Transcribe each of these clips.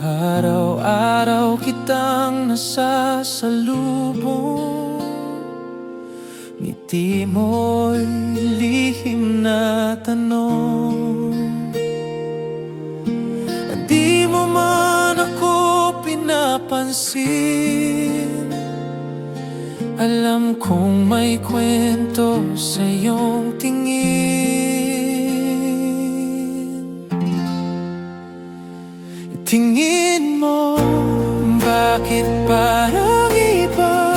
Araw-araw kitang nasasalubong, ngiti mo'y lihim na tanong. Di mo man ako pinapansin, alam kong may kwento sa iyong tingin. Tingin mo, bakit parang iba?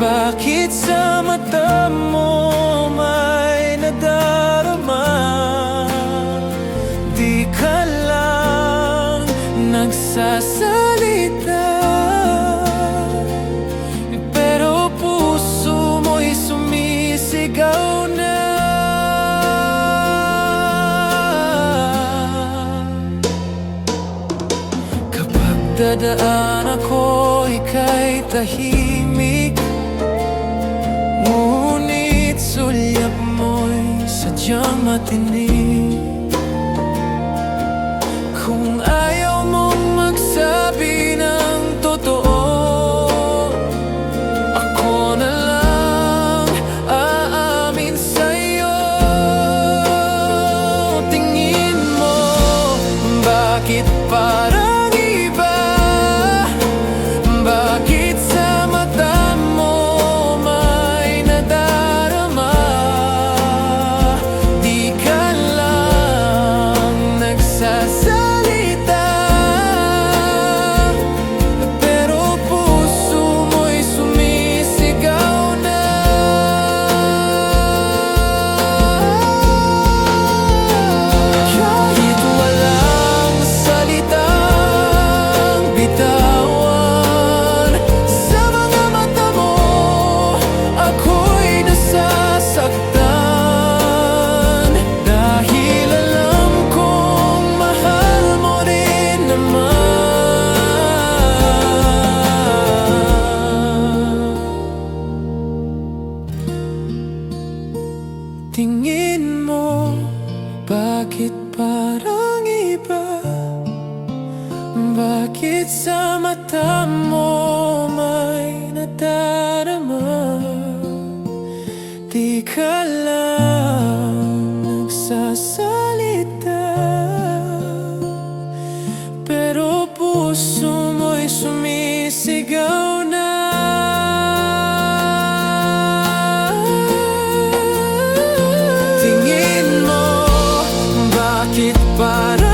Bakit sa mata mo may nadarama? Di ka lang nagsasalita, pero puso mo'y sumisigaw na. Dadaan ako, ika'y tahimik, ngunit sulyap mo'y sadyang matinik. Kung ayaw mong magsabi ng totoo, ako na lang aamin sa'yo. Tingin mo, bakit parang tingin mo, bakit parang iba? Bakit sa mata mo may nadarama? Di ka lang nagsasalita, pero puso mo'y sumisigaw na. Bakit parang